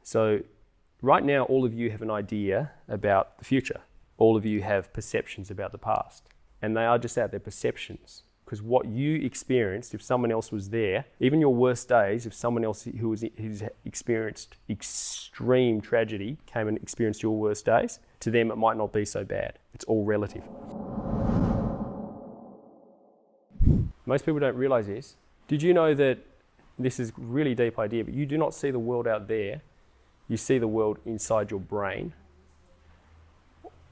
So right now, all of you have an idea about the future. All of you have perceptions about the past. And they are just that, they're perceptions. Because what you experienced, if someone else was there, even your worst days, if someone else who's experienced extreme tragedy came and experienced your worst days, to them it might not be so bad. It's all relative. Most people don't realize this. Did you know that this is a really deep idea, but you do not see the world out there, you see the world inside your brain.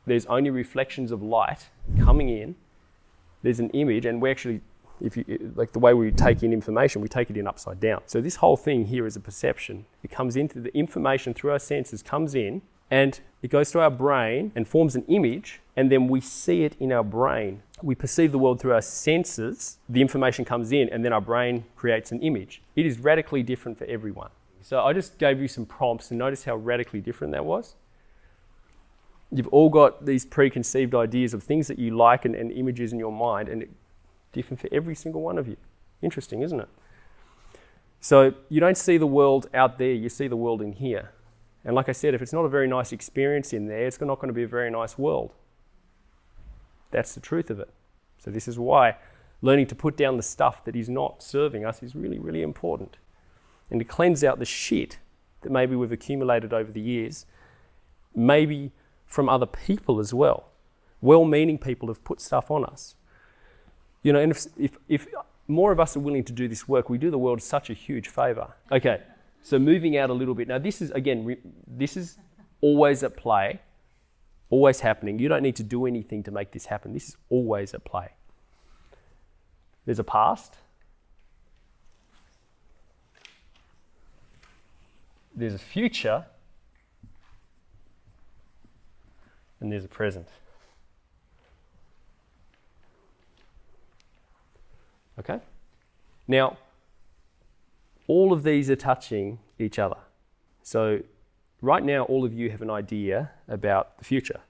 There's only reflections of light coming in. There's an image, and we actually, like the way we take in information, we take it in upside down. So this whole thing here is a perception. It comes into the information through our senses, comes in, and it goes to our brain and forms an image, and then we see it in our brain. We perceive the world through our senses, the information comes in, and then our brain creates an image. It is radically different for everyone. So I just gave you some prompts, and notice how radically different that was. You've all got these preconceived ideas of things that you like and images in your mind, and it's different for every single one of you. Interesting, isn't it? So you don't see the world out there, you see the world in here. And like I said, if it's not a very nice experience in there, it's not going to be a very nice world. That's the truth of it. So this is why learning to put down the stuff that is not serving us is really, really important. And to cleanse out the shit that maybe we've accumulated over the years, maybe from other people as well. Well-meaning people have put stuff on us. You know, and if more of us are willing to do this work, we do the world such a huge favor. Okay, so moving out a little bit. Now this is, again, this is always at play, always happening. You don't need to do anything to make this happen. This is always at play. There's a past. There's a future. And there's a present. Okay? Now, all of these are touching each other. So right now, all of you have an idea about the future.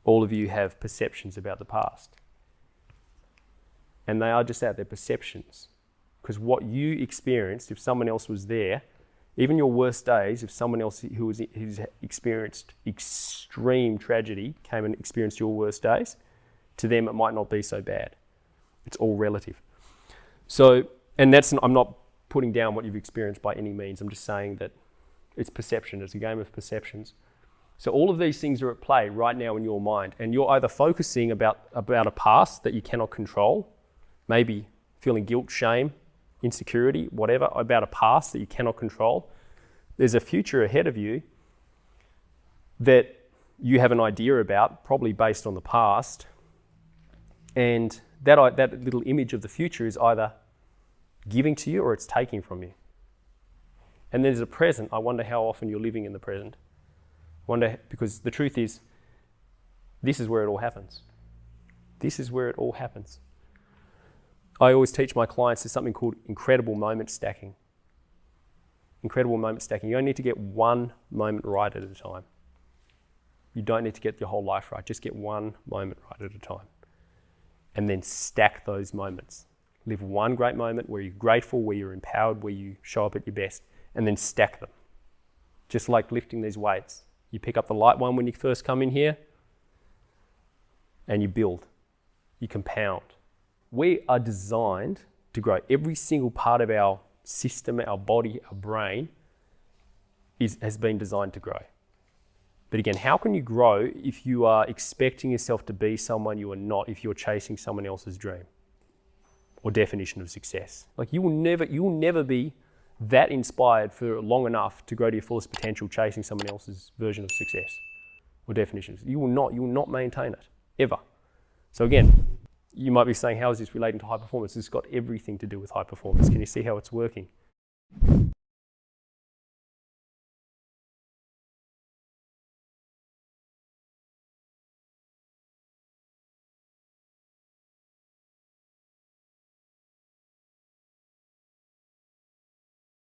All of you have perceptions about the past. And they are just that, they're perceptions. Because what you experienced, if someone else was there, even your worst days, if someone else who's experienced extreme tragedy came and experienced your worst days, to them it might not be so bad. It's all relative. So, and I'm not putting down what you've experienced by any means. I'm just saying that it's perception. It's a game of perceptions. So all of these things are at play right now in your mind, and you're either focusing about a past that you cannot control, maybe feeling guilt, shame, insecurity, whatever, about a past that you cannot control. There's a future ahead of you that you have an idea about, probably based on the past, and that little image of the future is either giving to you or it's taking from you. And there's a present. I wonder how often you're living in the present. Because the truth is, this is where it all happens. This is where it all happens. I always teach my clients there's something called incredible moment stacking. Incredible moment stacking. You only need to get one moment right at a time. You don't need to get your whole life right. Just get one moment right at a time. And then stack those moments. Live one great moment where you're grateful, where you're empowered, where you show up at your best, and then stack them. Just like lifting these weights. You pick up the light one when you first come in here, and you build. You compound. We are designed to grow. Every single part of our system, our body, our brain has been designed to grow. But again, how can you grow if you are expecting yourself to be someone you are not, if you're chasing someone else's dream or definition of success? Like you will never be that inspired for long enough to grow to your fullest potential chasing someone else's version of success or definitions. You will not maintain it, ever. So again, you might be saying, how is this relating to high performance? It's got everything to do with high performance. Can you see how it's working?